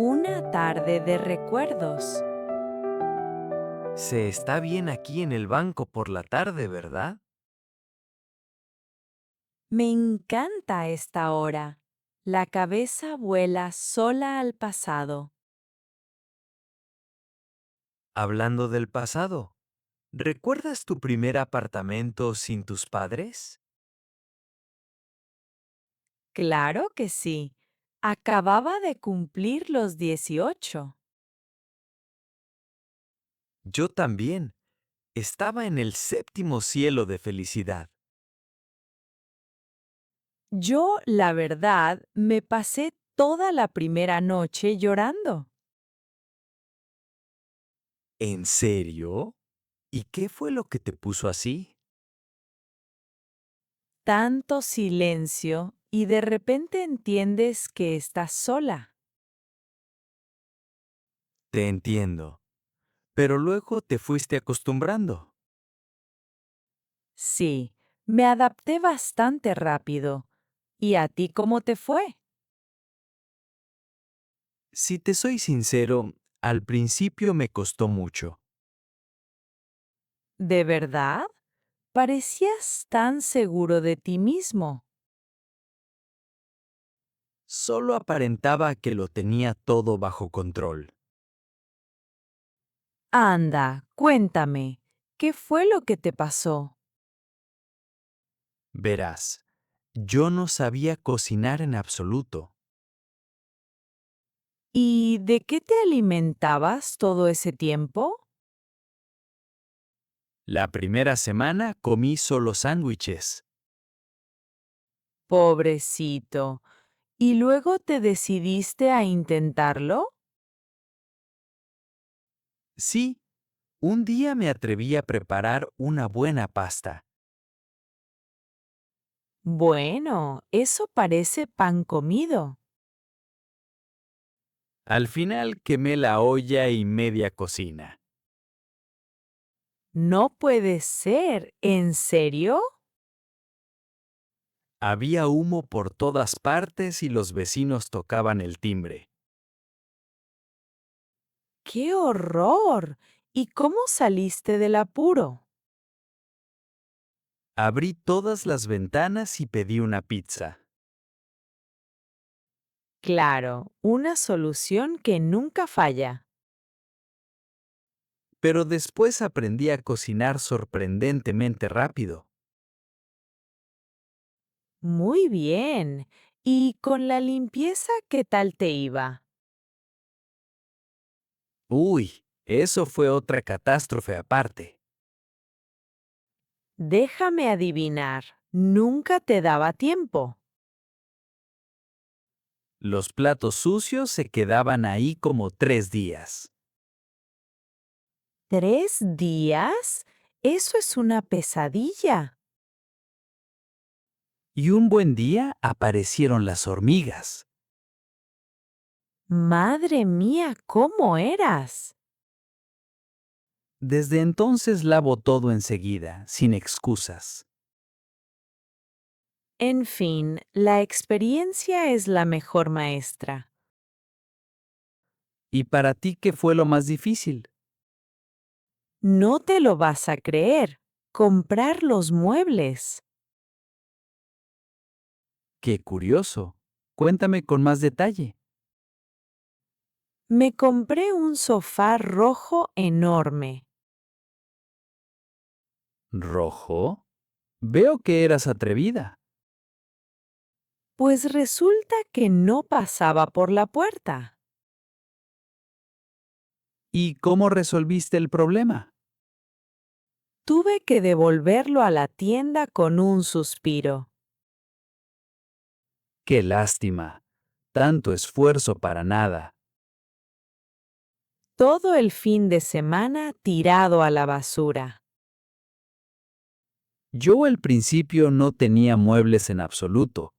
Una tarde de recuerdos. Se está bien aquí en el banco por la tarde, ¿verdad? Me encanta esta hora. La cabeza vuela sola al pasado. Hablando del pasado, ¿recuerdas tu primer apartamento sin tus padres? Claro que sí. Acababa de cumplir los 18. Yo también. Estaba en el séptimo cielo de felicidad. Yo, la verdad, me pasé toda la primera noche llorando. ¿En serio? ¿Y qué fue lo que te puso así? Tanto silencio y de repente entiendes que estás sola. Te entiendo. Pero luego te fuiste acostumbrando. Sí, me adapté bastante rápido. ¿Y a ti cómo te fue? Si te soy sincero, al principio me costó mucho. ¿De verdad? Parecías tan seguro de ti mismo. Solo aparentaba que lo tenía todo bajo control. Anda, cuéntame, ¿qué fue lo que te pasó? Verás, yo no sabía cocinar en absoluto. ¿Y de qué te alimentabas todo ese tiempo? La primera semana comí solo sándwiches. Pobrecito. ¿Y luego te decidiste a intentarlo? Sí, un día me atreví a preparar una buena pasta. Bueno, eso parece pan comido. Al final quemé la olla y media cocina. No puede ser, ¿en serio? Había humo por todas partes y los vecinos tocaban el timbre. ¡Qué horror! ¿Y cómo saliste del apuro? Abrí todas las ventanas y pedí una pizza. Claro, una solución que nunca falla. Pero después aprendí a cocinar sorprendentemente rápido. Muy bien. ¿Y con la limpieza qué tal te iba? Uy, eso fue otra catástrofe aparte. Déjame adivinar, nunca te daba tiempo. Los platos sucios se quedaban ahí como 3 días. ¿3 días? Eso es una pesadilla. Y un buen día aparecieron las hormigas. Madre mía, ¿cómo eras? Desde entonces lavo todo enseguida, sin excusas. En fin, la experiencia es la mejor maestra. ¿Y para ti qué fue lo más difícil? No te lo vas a creer. Comprar los muebles. Qué curioso. Cuéntame con más detalle. Me compré un sofá rojo enorme. ¿Rojo? Veo que eras atrevida. Pues resulta que no pasaba por la puerta. ¿Y cómo resolviste el problema? Tuve que devolverlo a la tienda con un suspiro. Qué lástima. Tanto esfuerzo para nada. Todo el fin de semana tirado a la basura. Yo al principio no tenía muebles en absoluto.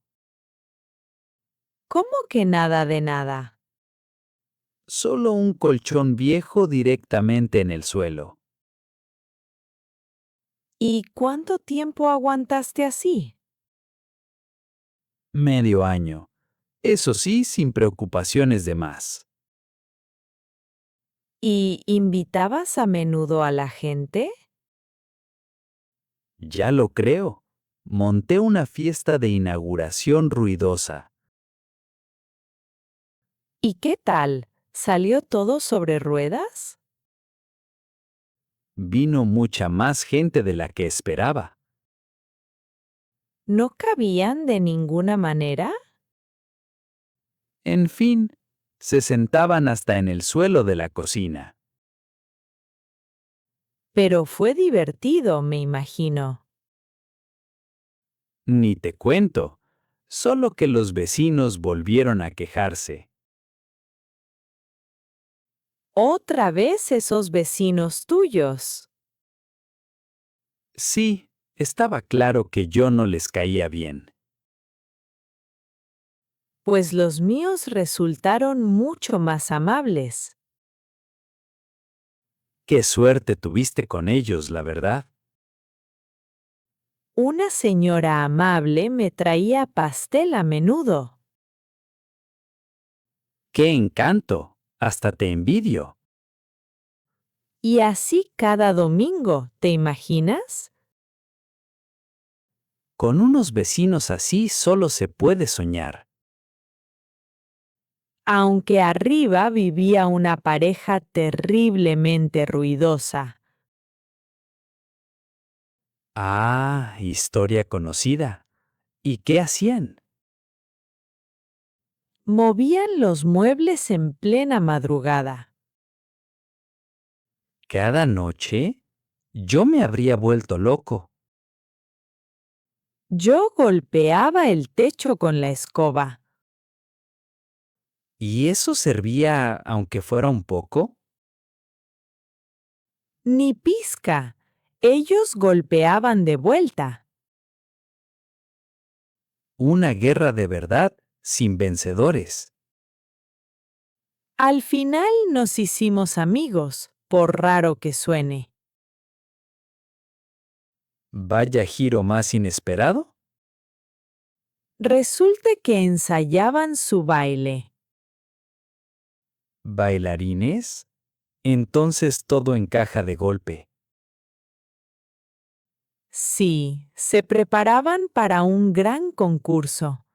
¿Cómo que nada de nada? Solo un colchón viejo directamente en el suelo. ¿Y cuánto tiempo aguantaste así? Medio año. Eso sí, sin preocupaciones de más. ¿Y invitabas a menudo a la gente? Ya lo creo. Monté una fiesta de inauguración ruidosa. ¿Y qué tal? ¿Salió todo sobre ruedas? Vino mucha más gente de la que esperaba. ¿No cabían de ninguna manera? En fin, se sentaban hasta en el suelo de la cocina. Pero fue divertido, me imagino. Ni te cuento, solo que los vecinos volvieron a quejarse. Otra vez esos vecinos tuyos. Sí, estaba claro que yo no les caía bien. Pues los míos resultaron mucho más amables. Qué suerte tuviste con ellos, la verdad. Una señora amable me traía pastel a menudo. ¡Qué encanto! Hasta te envidio. Y así cada domingo, ¿te imaginas? Con unos vecinos así solo se puede soñar. Aunque arriba vivía una pareja terriblemente ruidosa. Ah, historia conocida. ¿Y qué hacían? Movían los muebles en plena madrugada. ¿Cada noche? Yo me habría vuelto loco. Yo golpeaba el techo con la escoba. ¿Y eso servía aunque fuera un poco? Ni pizca. Ellos golpeaban de vuelta. Una guerra de verdad, sin vencedores. Al final nos hicimos amigos, por raro que suene. Vaya giro más inesperado. Resulta que ensayaban su baile. ¿Bailarines? Entonces todo encaja de golpe. Sí, se preparaban para un gran concurso.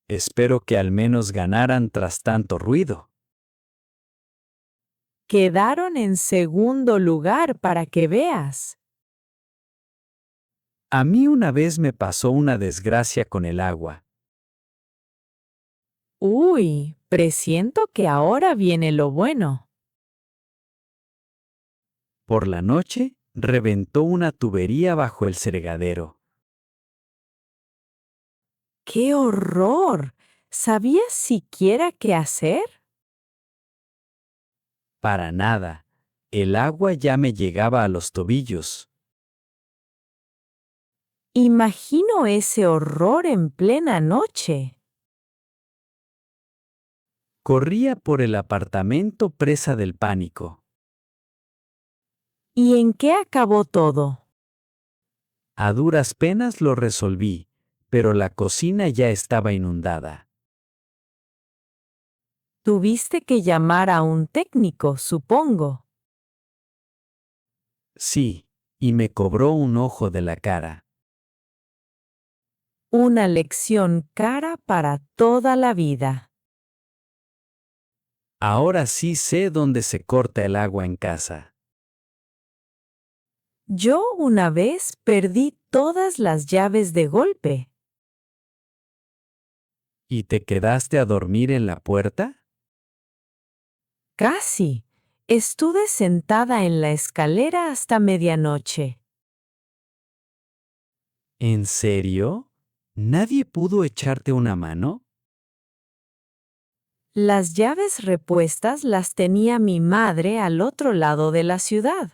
Espero que al menos ganaran tras tanto ruido. Quedaron en segundo lugar para que veas. A mí una vez me pasó una desgracia con el agua. Uy, presiento que ahora viene lo bueno. Por la noche, reventó una tubería bajo el fregadero. ¡Qué horror! ¿Sabías siquiera qué hacer? Para nada. El agua ya me llegaba a los tobillos. Imagino ese horror en plena noche. Corría por el apartamento presa del pánico. ¿Y en qué acabó todo? A duras penas lo resolví, pero la cocina ya estaba inundada. Tuviste que llamar a un técnico, supongo. Sí, y me cobró un ojo de la cara. Una lección cara para toda la vida. Ahora sí sé dónde se corta el agua en casa. Yo una vez perdí todas las llaves de golpe. ¿Y te quedaste a dormir en la puerta? Casi. Estuve sentada en la escalera hasta medianoche. ¿En serio? ¿Nadie pudo echarte una mano? Las llaves repuestas las tenía mi madre al otro lado de la ciudad.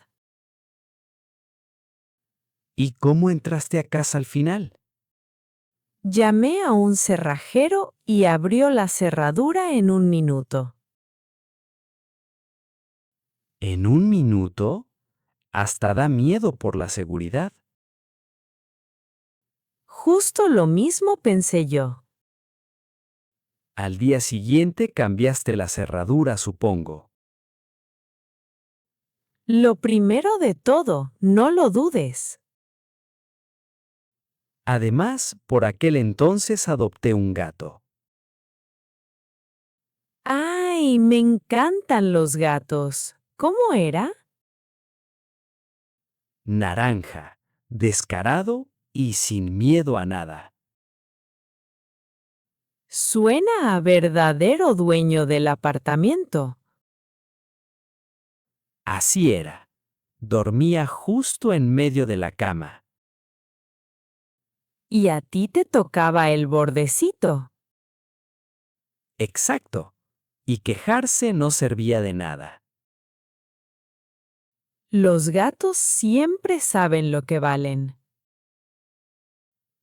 ¿Y cómo entraste a casa al final? Llamé a un cerrajero y abrió la cerradura en un minuto. ¿En un minuto? Hasta da miedo por la seguridad. Justo lo mismo pensé yo. Al día siguiente cambiaste la cerradura, supongo. Lo primero de todo, no lo dudes. Además, por aquel entonces adopté un gato. ¡Ay, me encantan los gatos! ¿Cómo era? Naranja, descarado y sin miedo a nada. Suena a verdadero dueño del apartamento. Así era. Dormía justo en medio de la cama. Y a ti te tocaba el bordecito. Exacto. Y quejarse no servía de nada. Los gatos siempre saben lo que valen.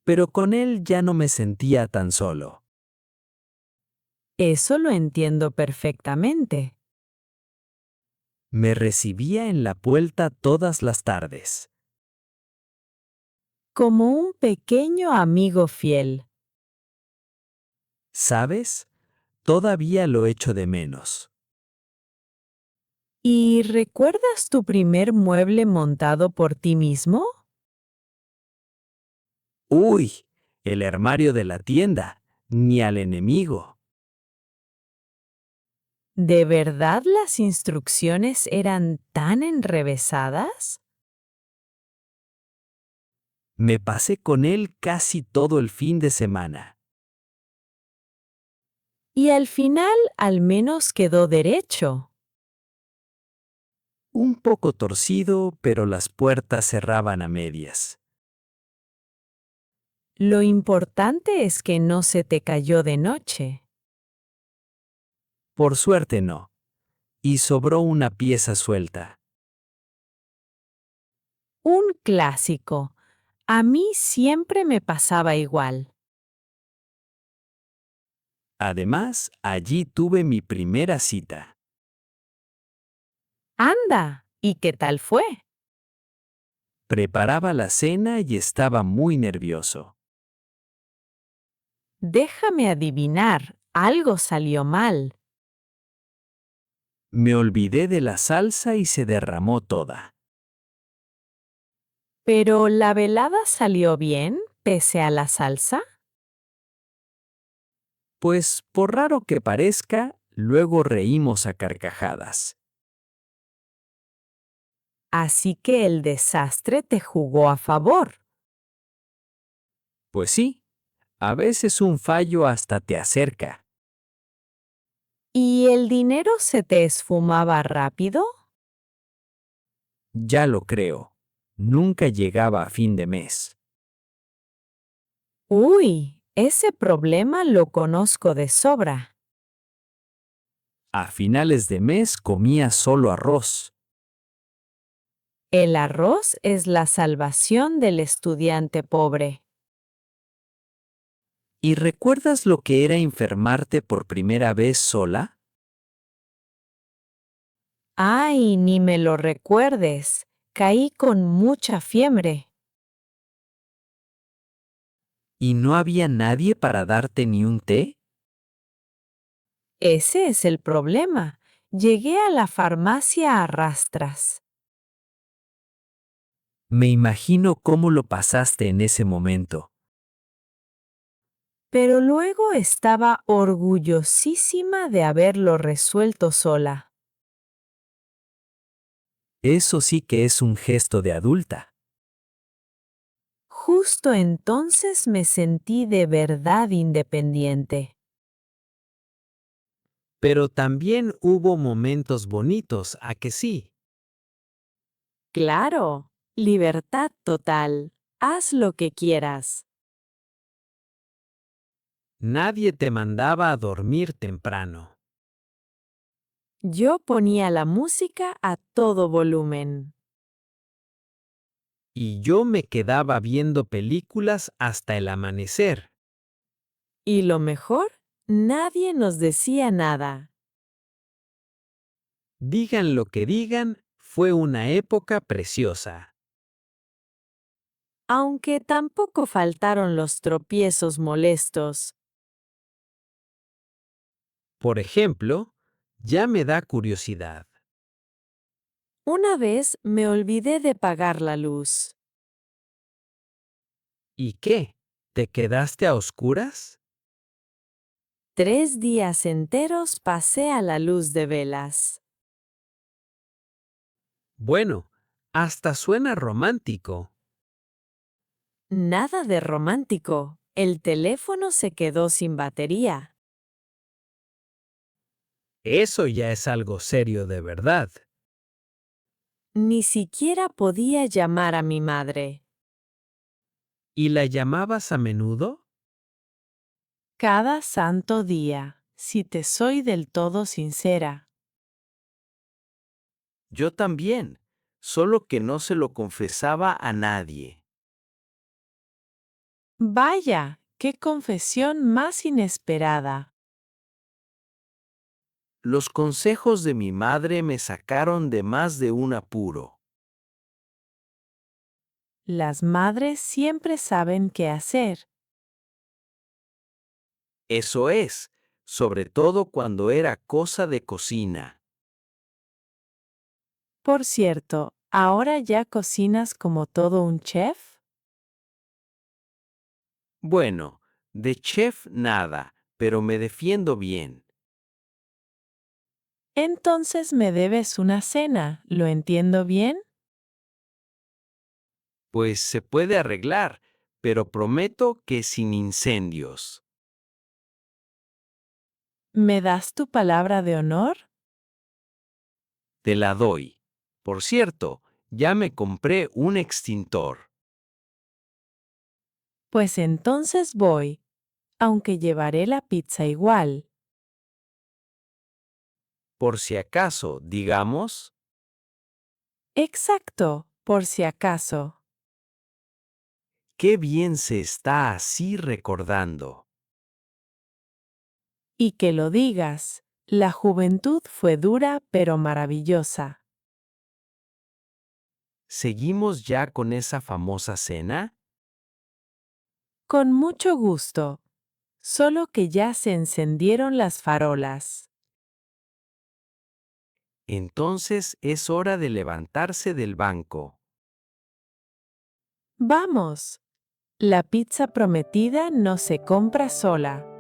Pero con él ya no me sentía tan solo. Eso lo entiendo perfectamente. Me recibía en la puerta todas las tardes. Como un pequeño amigo fiel. ¿Sabes? Todavía lo echo de menos. ¿Y recuerdas tu primer mueble montado por ti mismo? ¡Uy! El armario de la tienda. Ni al enemigo. ¿De verdad las instrucciones eran tan enrevesadas? Me pasé con él casi todo el fin de semana. Y al final al menos quedó derecho. Un poco torcido, pero las puertas cerraban a medias. Lo importante es que no se te cayó de noche. Por suerte no. Y sobró una pieza suelta. Un clásico. A mí siempre me pasaba igual. Además, allí tuve mi primera cita. Anda, ¿y qué tal fue? Preparaba la cena y estaba muy nervioso. Déjame adivinar, algo salió mal. Me olvidé de la salsa y se derramó toda. ¿Pero la velada salió bien, pese a la salsa? Pues, por raro que parezca, luego reímos a carcajadas. Así que el desastre te jugó a favor. Pues sí, a veces un fallo hasta te acerca. ¿Y el dinero se te esfumaba rápido? Ya lo creo. Nunca llegaba a fin de mes. Uy, ese problema lo conozco de sobra. A finales de mes comía solo arroz. El arroz es la salvación del estudiante pobre. ¿Y recuerdas lo que era enfermarte por primera vez sola? Ay, ni me lo recuerdes. Caí con mucha fiebre. ¿Y no había nadie para darte ni un té? Ese es el problema. Llegué a la farmacia a rastras. Me imagino cómo lo pasaste en ese momento. Pero luego estaba orgullosísima de haberlo resuelto sola. Eso sí que es un gesto de adulta. Justo entonces me sentí de verdad independiente. Pero también hubo momentos bonitos, ¿a que sí? Claro, libertad total. Haz lo que quieras. Nadie te mandaba a dormir temprano. Yo ponía la música a todo volumen. Y yo me quedaba viendo películas hasta el amanecer. Y lo mejor, nadie nos decía nada. Digan lo que digan, fue una época preciosa. Aunque tampoco faltaron los tropiezos molestos. Por ejemplo, ya me da curiosidad. Una vez me olvidé de pagar la luz. ¿Y qué? ¿Te quedaste a oscuras? 3 días enteros pasé a la luz de velas. Bueno, hasta suena romántico. Nada de romántico. El teléfono se quedó sin batería. Eso ya es algo serio de verdad. Ni siquiera podía llamar a mi madre. ¿Y la llamabas a menudo? Cada santo día, si te soy del todo sincera. Yo también, solo que no se lo confesaba a nadie. Vaya, qué confesión más inesperada. Los consejos de mi madre me sacaron de más de un apuro. Las madres siempre saben qué hacer. Eso es, sobre todo cuando era cosa de cocina. Por cierto, ¿ahora ya cocinas como todo un chef? Bueno, de chef nada, pero me defiendo bien. Entonces me debes una cena, ¿lo entiendo bien? Pues se puede arreglar, pero prometo que sin incendios. ¿Me das tu palabra de honor? Te la doy. Por cierto, ya me compré un extintor. Pues entonces voy, aunque llevaré la pizza igual. Por si acaso, digamos, Exacto, por si acaso. qué bien se está así recordando. Y que lo digas, la juventud fue dura pero maravillosa. ¿Seguimos ya con esa famosa cena? Con mucho gusto, solo que ya se encendieron las farolas. Entonces es hora de levantarse del banco. Vamos, la pizza prometida no se compra sola.